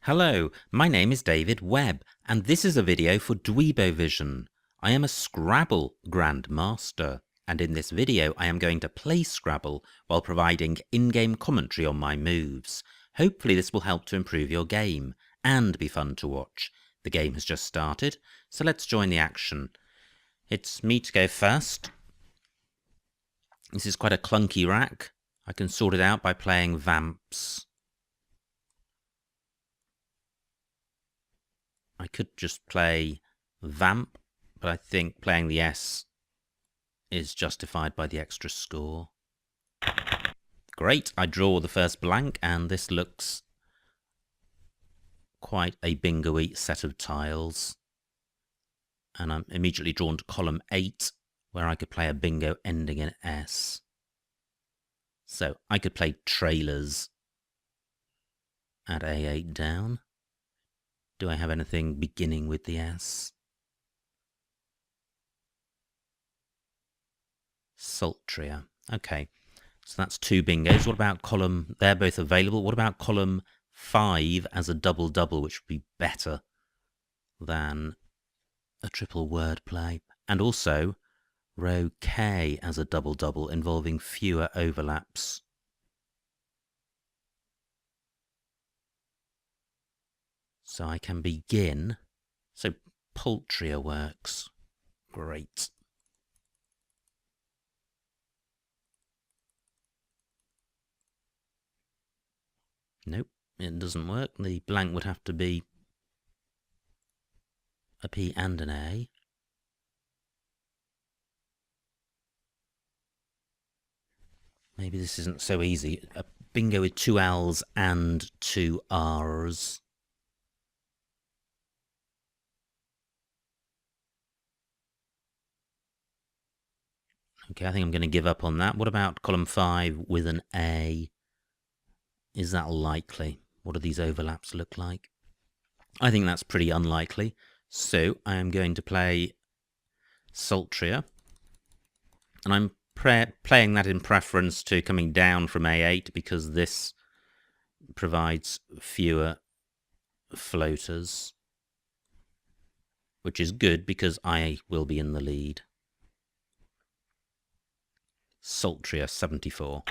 Hello, my name is David Webb, and this is a video for Dweebovision. I am a Scrabble grandmaster, and in this video I am going to play Scrabble while providing in-game commentary on my moves. Hopefully this will help to improve your game, and be fun to watch. The game has just started, so let's join the action. It's me to go first. This is quite a clunky rack. I can sort it out by playing vamps. I could just play vamp, but I think playing the S is justified by the extra score. Great, I draw the first blank, and this looks quite a bingo-y set of tiles. And I'm immediately drawn to column 8, where I could play a bingo ending in S. So I could play trailers at A8 down. Do I have anything beginning with the S? Sultria. Okay, so that's 2 bingos. What about column? They're both available. What about column 5 as a double-double, which would be better than a triple word play? And also row K as a double-double involving fewer overlaps. So I can begin. So Poultria works. Great. Nope, it doesn't work. The blank would have to be a P and an A. Maybe this isn't so easy. A bingo with 2 L's and 2 R's. Okay, I think I'm going to give up on that. What about column 5 with an A? Is that likely? What do these overlaps look like? I think that's pretty unlikely. So I am going to play Sultria. And I'm playing that in preference to coming down from A8 because this provides fewer floaters, which is good because I will be in the lead. Sultria 74.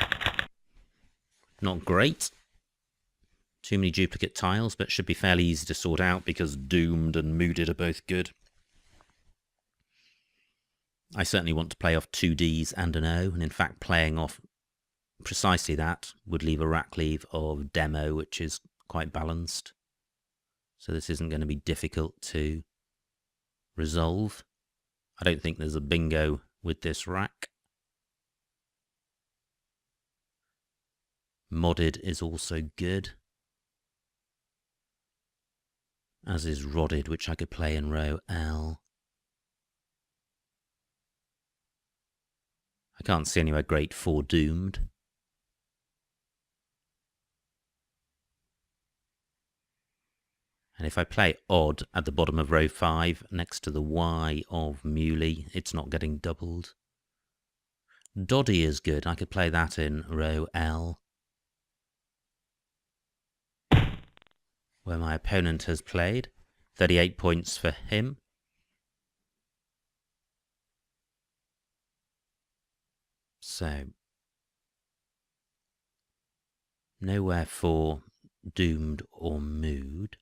Not great. Too many duplicate tiles, but should be fairly easy to sort out because Doomed and Mooded are both good. I certainly want to play off 2 Ds and an O, and in fact playing off precisely that would leave a rack leave of Demo, which is quite balanced. So this isn't going to be difficult to resolve. I don't think there's a bingo with this rack. Modded is also good, as is Rodded, which I could play in row L. I can't see anywhere great for Doomed. And if I play Odd at the bottom of row 5, next to the Y of Muley, it's not getting doubled. Doddy is good. I could play that in row L, where my opponent has played. 38 points for him. So, nowhere for Doomed or Mood.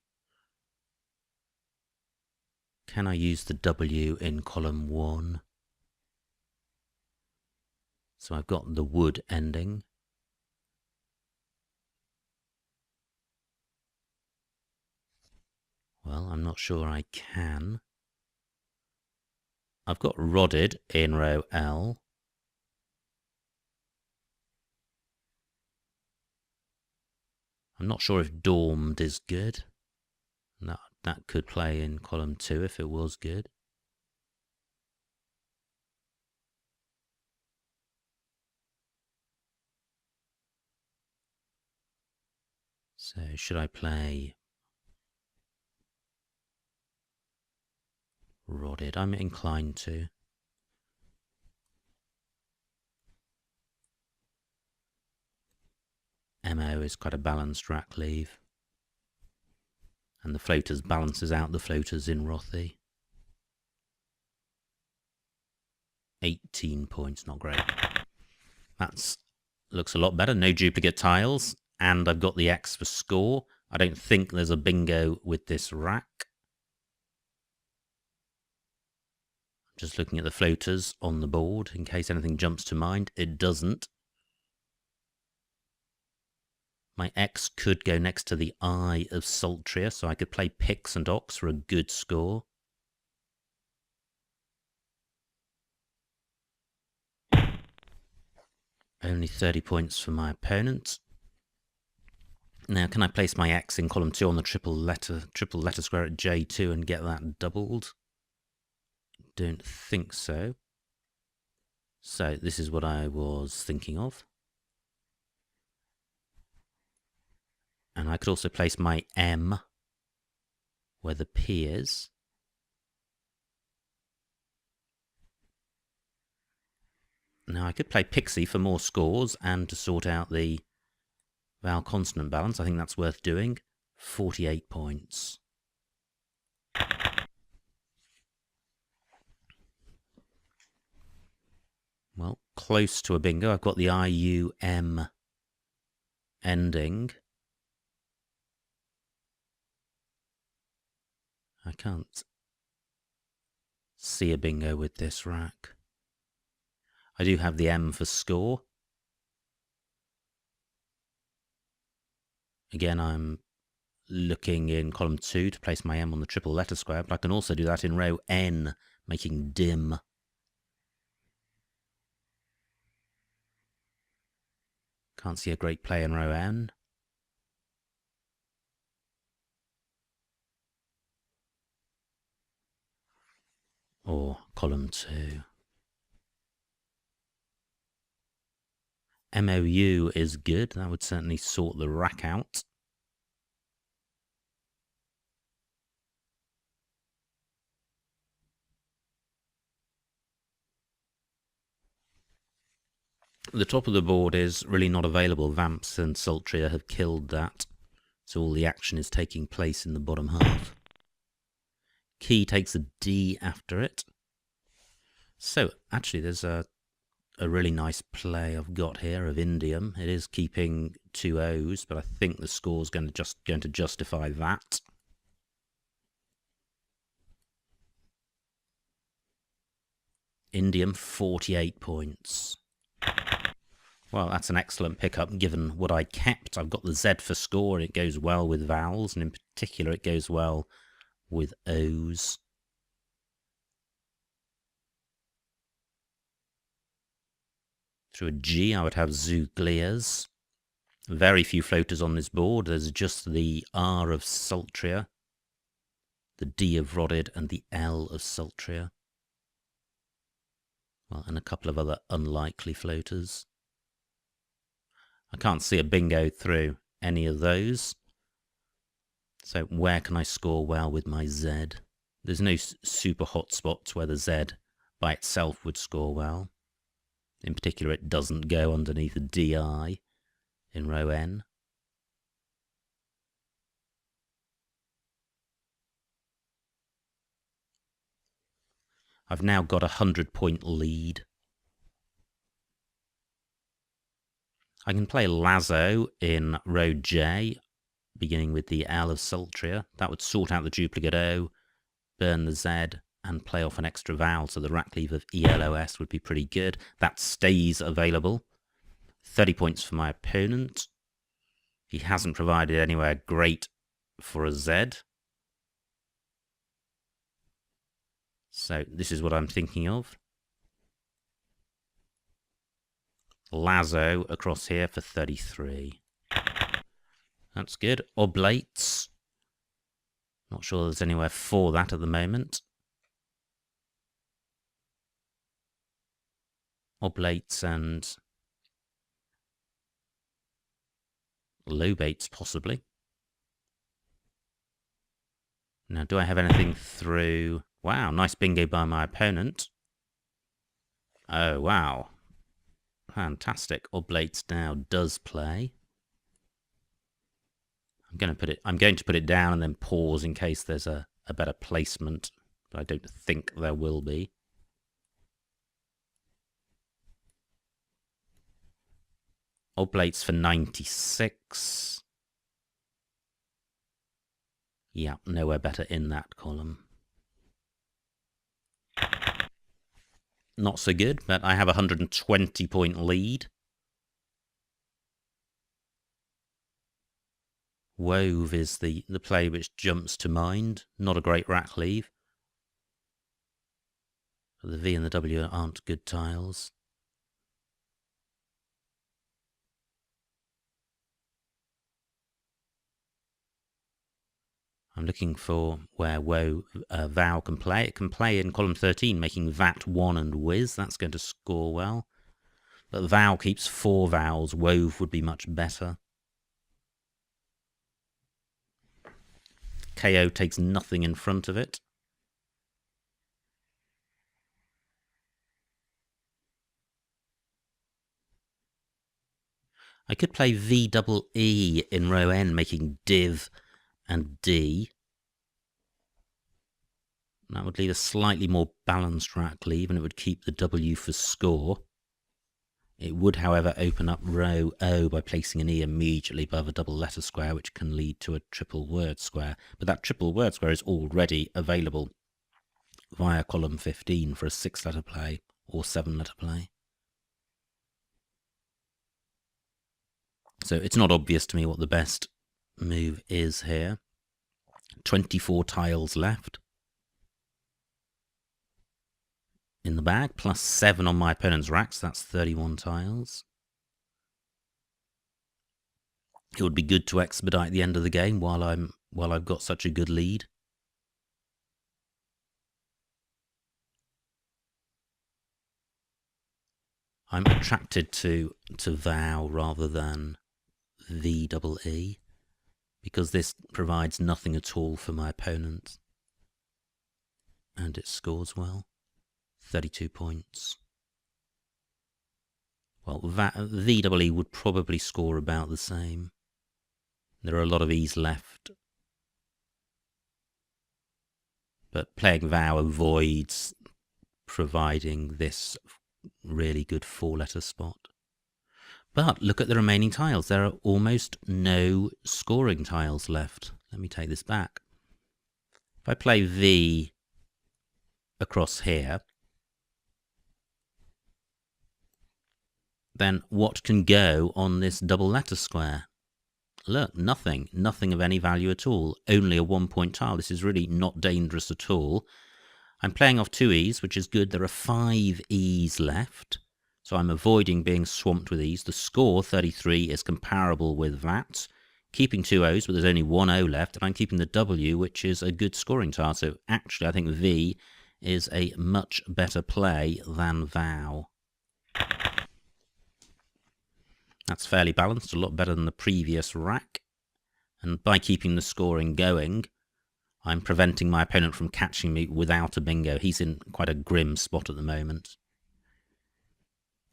Can I use the W in column 1? So I've got the wood ending. Well, I'm not sure I can. I've got Rodded in row L. I'm not sure if Dormed is good. That could play in column 2 if it was good. So should I play Rodded? I'm inclined to. MO is quite a balanced rack leave. And the floaters balances out the floaters in Rothy. 18 points, not great. That's looks a lot better. No duplicate tiles, and I've got the X for score. I don't think there's a bingo with this rack. Just looking at the floaters on the board in case anything jumps to mind. It doesn't. My X could go next to the I of Sultria, so I could play Pix and Ox for a good score. Only 30 points for my opponent. Now, can I place my X in column 2 on the triple letter square at J2 and get that doubled? Don't think so. So this is what I was thinking of. And I could also place my M where the P is. Now I could play Pixie for more scores and to sort out the vowel consonant balance. I think that's worth doing. 48 points. Well, close to a bingo. I've got the IUM ending. I can't see a bingo with this rack. I do have the M for score. Again, I'm looking in column 2 to place my M on the triple letter square, but I can also do that in row N, making dim. Can't see a great play in row N. Or column 2. MOU is good. That would certainly sort the rack out. The top of the board is really not available. Vamps and Sultria have killed that. So all the action is taking place in the bottom half. Key takes a D after it. So actually there's a really nice play I've got here of Indium. It is keeping 2 O's, but I think the score's going to justify that. Indium, 48 points. Well, that's an excellent pickup given what I kept. I've got the Z for score, and it goes well with vowels, and in particular it goes well with O's. Through a G, I would have Zooglias. Very few floaters on this board. There's just the R of Sultria, the D of Rodded, and the L of Sultria. Well, and a couple of other unlikely floaters. I can't see a bingo through any of those. So where can I score well with my Z? There's no super hot spots where the Z by itself would score well. In particular, it doesn't go underneath a DI in row N. I've now got a 100-point lead. I can play Lazo in row J, beginning with the L of Sultria. That would sort out the duplicate O, burn the Z, and play off an extra vowel, so the rack leave of ELOS would be pretty good. That stays available. 30 points for my opponent. He hasn't provided anywhere great for a Z. So this is what I'm thinking of. Lazo across here for 33. That's good. Oblates. Not sure there's anywhere for that at the moment. Oblates and lobates possibly. Now, do I have anything through? Wow, nice bingo by my opponent. Oh, wow. Fantastic. Oblates now does play. I'm going to put it down and then pause in case there's a better placement, but I don't think there will be. Oblates for 96. Yeah, nowhere better in that column. Not so good, but I have a 120-point lead. Wove is the play which jumps to mind. Not a great rack leave. The V and the W aren't good tiles. I'm looking for where Vow can play. It can play in column 13, making Vat 1 and Whiz. That's going to score well. But Vow keeps 4 vowels. Wove would be much better. KO takes nothing in front of it. I could play VEE in row N, making Div and D. That would leave a slightly more balanced rack leave, and it would keep the W for score. It would, however, open up row O by placing an E immediately above a double letter square, which can lead to a triple word square. But that triple word square is already available via column 15 for a 6-letter play or 7-letter play. So it's not obvious to me what the best move is here. 24 tiles left in the bag, plus 7 on my opponent's racks. That's 31 tiles. It would be good to expedite the end of the game while I've got such a good lead. I'm attracted to Vow rather than VEE, because this provides nothing at all for my opponent. And it scores well. 32 points. Well, VEE would probably score about the same. There are a lot of E's left. But playing Vow avoids providing this really good 4-letter spot. But look at the remaining tiles. There are almost no scoring tiles left. Let me take this back. If I play V across here, then what can go on this double letter square? Look, nothing. Nothing of any value at all. Only a 1-point tile. This is really not dangerous at all. I'm playing off 2 E's, which is good. There are 5 E's left, so I'm avoiding being swamped with E's. The score, 33, is comparable with that. Keeping 2 O's, but there's only 1 O left, and I'm keeping the W, which is a good scoring tile. So actually, I think V is a much better play than Vow. That's fairly balanced, a lot better than the previous rack. And by keeping the scoring going, I'm preventing my opponent from catching me without a bingo. He's in quite a grim spot at the moment.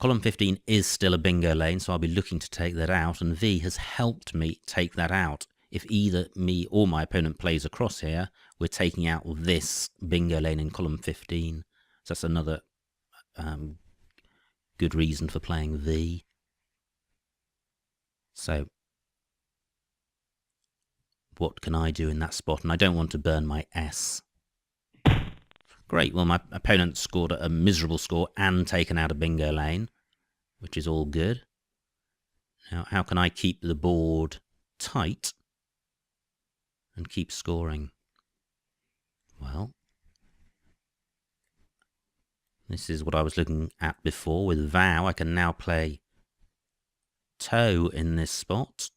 Column 15 is still a bingo lane, so I'll be looking to take that out, and V has helped me take that out. If either me or my opponent plays across here, we're taking out this bingo lane in column 15. So that's another good reason for playing V. So what can I do in that spot? And I don't want to burn my S. Great, well, my opponent scored a miserable score and taken out a bingo lane, which is all good. Now, how can I keep the board tight and keep scoring? Well, this is what I was looking at before. With Vow, I can now play Toe in this spot.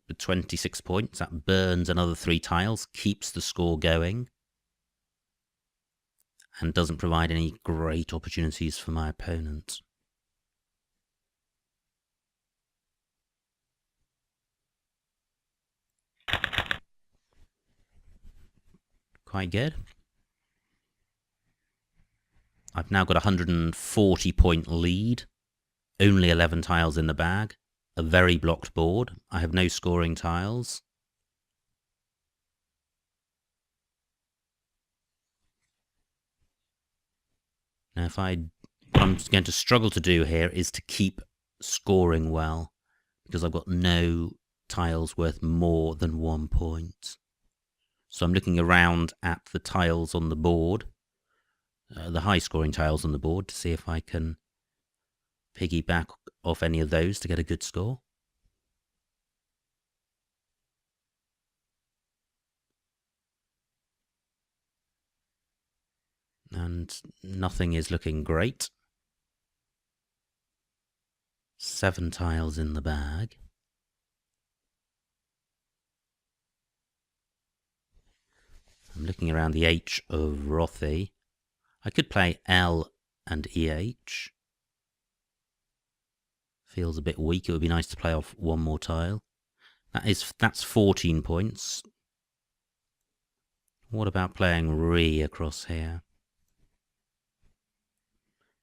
With 26 points, that burns another 3 tiles, keeps the score going, and doesn't provide any great opportunities for my opponent. Quite good. I've now got a 140-point lead, only 11 tiles in the bag, a very blocked board. I have no scoring tiles. Now what I'm going to struggle to do here is to keep scoring well, because I've got no tiles worth more than 1 point. So I'm looking around at the tiles on the board, the high scoring tiles on the board, to see if I can piggyback off any of those to get a good score. And nothing is looking great. 7 tiles in the bag. I'm looking around the H of Rothy. I could play L and EH. Feels a bit weak. It would be nice to play off one more tile. That's 14 points. What about playing Re across here?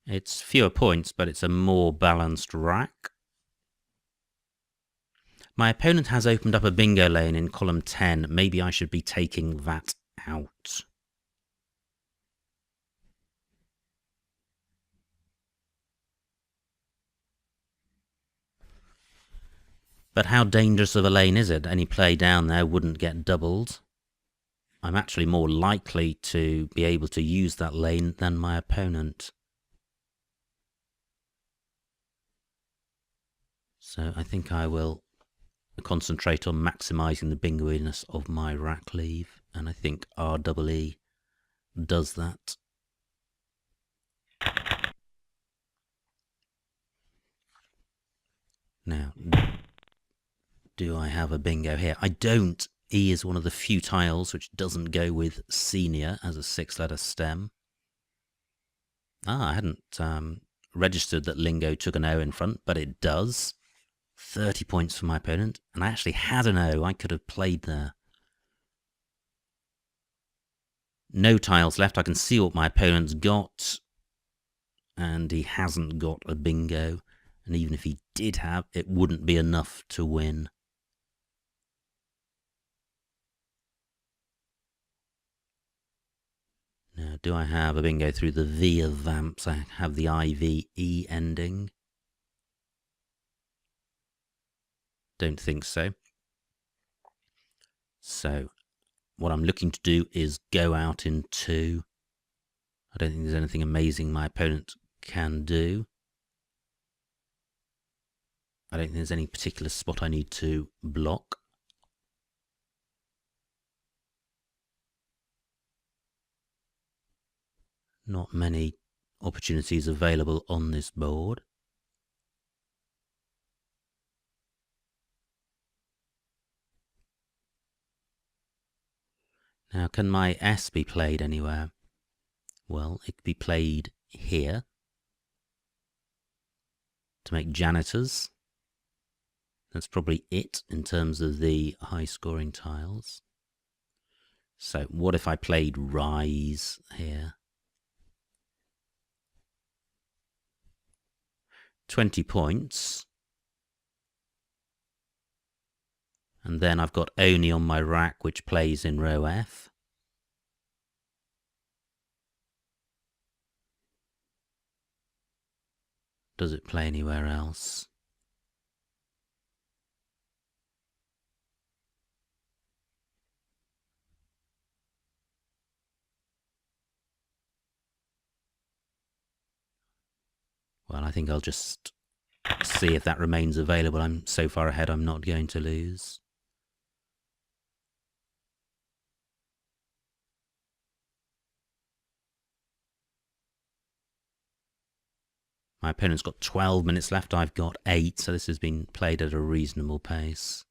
It's fewer points, but it's a more balanced rack. My opponent has opened up a bingo lane in column 10. Maybe I should be taking that out. But how dangerous of a lane is it? Any play down there wouldn't get doubled. I'm actually more likely to be able to use that lane than my opponent. So I think I will concentrate on maximising the bingoiness of my rack leave, and I think REE does that. Now, do I have a bingo here? I don't. E is one of the few tiles which doesn't go with senior as a 6-letter stem. I hadn't registered that lingo took an O in front, but it does. 30 points for my opponent, and I actually had an O. I could have played there. No tiles left. I can see what my opponent's got, and he hasn't got a bingo. And even if he did have, it wouldn't be enough to win. Now, do I have a bingo through the V of Vamps? I have the IVE ending. Don't think so. So, what I'm looking to do is go out in 2. I don't think there's anything amazing my opponent can do. I don't think there's any particular spot I need to block. Not many opportunities available on this board. Now, can my S be played anywhere? Well, it could be played here to make janitors. That's probably it in terms of the high-scoring tiles. So what if I played Rise here? 20 points. And then I've got Oni on my rack, which plays in row F. Does it play anywhere else? Well, I think I'll just see if that remains available. I'm so far ahead, I'm not going to lose. My opponent's got 12 minutes left. I've got 8, so this has been played at a reasonable pace.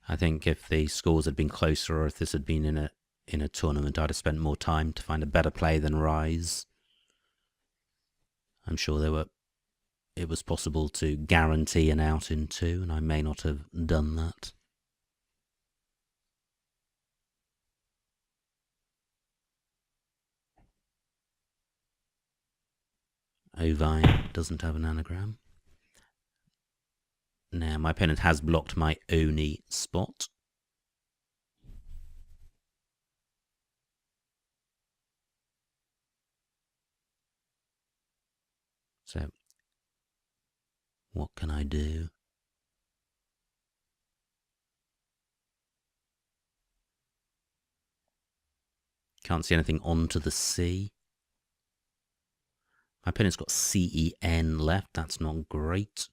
I think if the scores had been closer, or if this had been in a tournament, I'd have spent more time to find a better play than Rise. I'm sure it was possible to guarantee an out in 2, and I may not have done that. Ovine doesn't have an anagram. Now, my opponent has blocked my Oni spot. So, what can I do? Can't see anything onto the C. My opponent's got CEN left. That's not great.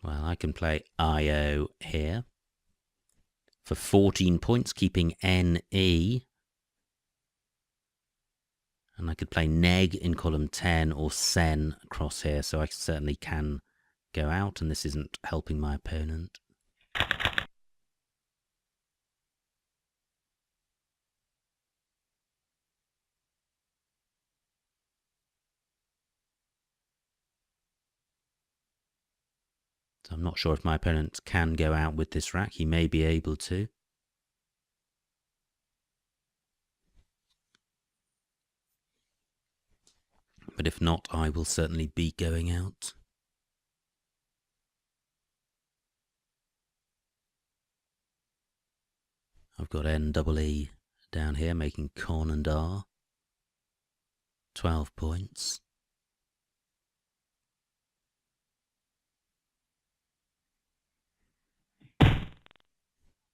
Well, I can play IO here for 14 points, keeping NE. And I could play neg in column 10 or sen across here, so I certainly can go out, and this isn't helping my opponent. So I'm not sure if my opponent can go out with this rack. He may be able to. But if not, I will certainly be going out. I've got NEE down here, making con and R. 12 points.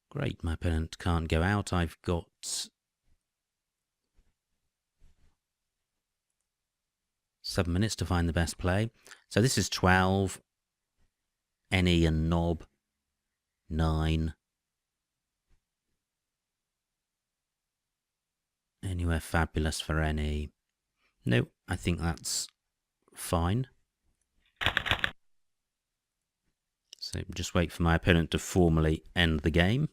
Great, my opponent can't go out. I've got 7 minutes to find the best play. So this is 12. NE and knob. 9. Anywhere fabulous for NE. No, I think that's fine. So just wait for my opponent to formally end the game.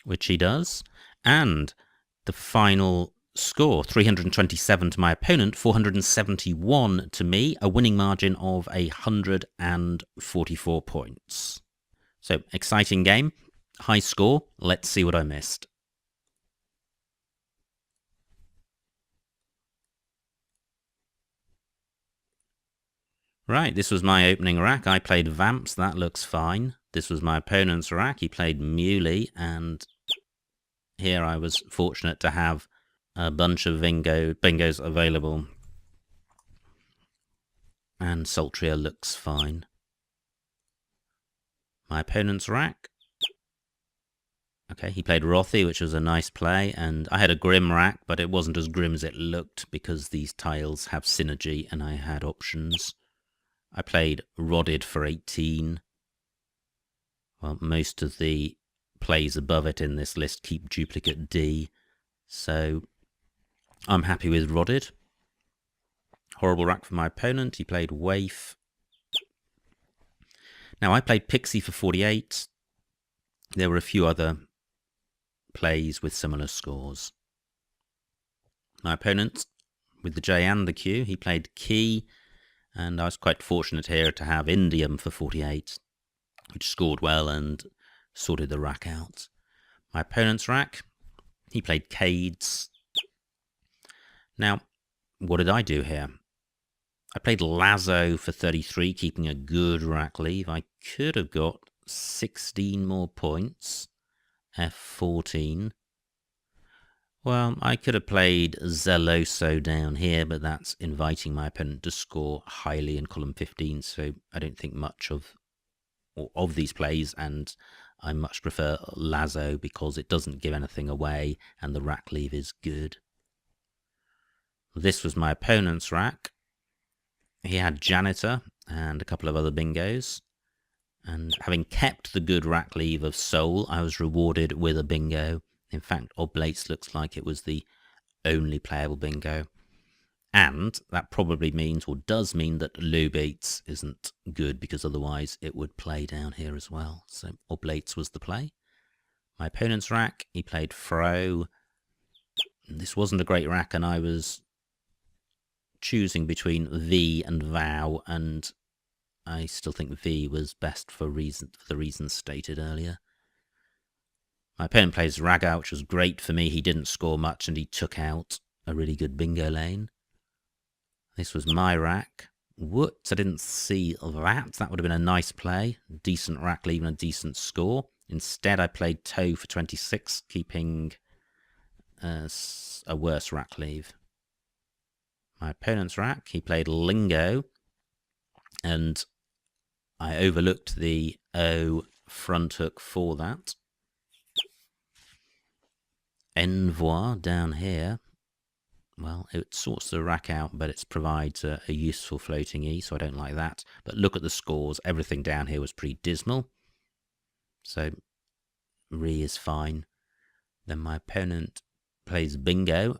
Which he does. And the final score, 327 to my opponent, 471 to me, a winning margin of 144 points. So, exciting game, high score. Let's see what I missed. Right, this was my opening rack. I played Vamps, that looks fine. This was my opponent's rack. He played Muley, and here I was fortunate to have a bunch of bingos available. And Sultria looks fine. My opponent's rack. Okay, he played Rothy, which was a nice play, and I had a Grim rack, but it wasn't as grim as it looked because these tiles have synergy and I had options. I played Rodded for 18. Well, most of the plays above it in this list keep duplicate D, so I'm happy with Rodded. Horrible rack for my opponent. He played Waif. Now, I played Pixie for 48. There were a few other plays with similar scores. My opponent, with the J and the Q, he played Key, and I was quite fortunate here to have Indium for 48, which scored well and sorted the rack out. My opponent's rack, he played Cades. Now, what did I do here? I played Lazo for 33, keeping a good rack leave. I could have got 16 more points. F14. Well, I could have played Zeloso down here, but that's inviting my opponent to score highly in column 15, so I don't think much of these plays, and I much prefer Lazo because it doesn't give anything away, and the rack leave is good. This was my opponent's rack. He had Janitor and a couple of other bingos. And having kept the good rack leave of Soul, I was rewarded with a bingo. In fact, Oblates looks like it was the only playable bingo. And that probably means, or does mean, that Lubeats isn't good, because otherwise it would play down here as well. So Oblates was the play. My opponent's rack, he played Fro. This wasn't a great rack, and I was choosing between V and Vow, and I still think V was best for the reasons stated earlier. My opponent plays Raga, which was great for me. He didn't score much, and he took out a really good bingo lane. This was my rack. Whoops, I didn't see that. That would have been a nice play. Decent rack, leaving a decent score. Instead, I played Toe for 26, keeping a worse rack leave. My opponent's rack, he played Lingo, and I overlooked the O front hook for that. Envoi down here, well, it sorts the rack out, but it provides a useful floating E, so I don't like that. But look at the scores. Everything down here was pretty dismal. So, Re is fine. Then my opponent plays Bingo,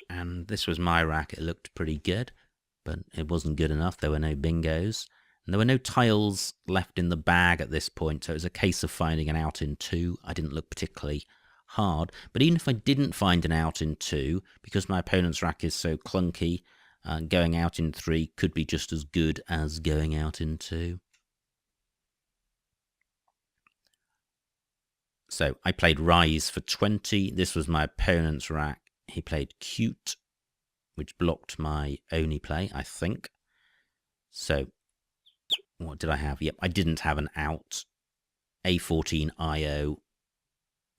and this was my rack. It looked pretty good, but it wasn't good enough. There were no bingos, and there were no tiles left in the bag at this point, so it was a case of finding an out in 2. I didn't look particularly hard, but even if I didn't find an out in 2, because my opponent's rack is so clunky, going out in 3 could be just as good as going out in 2. So I played Rise for 20. This was my opponent's rack. He played Cute, which blocked my Oni play, I think. So what did I have? Yep, I didn't have an out. A14 IO.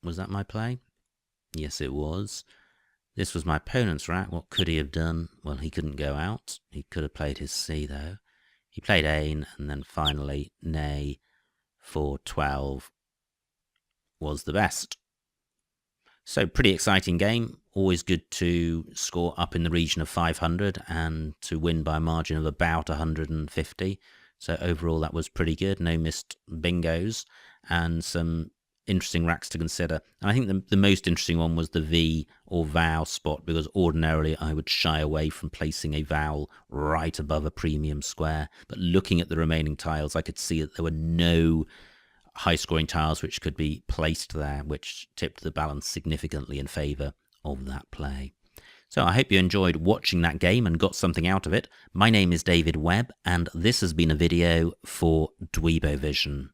Was that my play? Yes, it was. This was my opponent's rack. What could he have done? Well, he couldn't go out. He could have played his C, though. He played Ain, and then finally, Nay for 12 was the best. So, pretty exciting game. Always good to score up in the region of 500 and to win by a margin of about 150. So, overall, that was pretty good. No missed bingos and some interesting racks to consider. And I think the most interesting one was the V or Vowel spot, because ordinarily I would shy away from placing a vowel right above a premium square. But looking at the remaining tiles, I could see that there were no high-scoring tiles which could be placed there, which tipped the balance significantly in favour of that play. So I hope you enjoyed watching that game and got something out of it. My name is David Webb, and this has been a video for Dweebovision.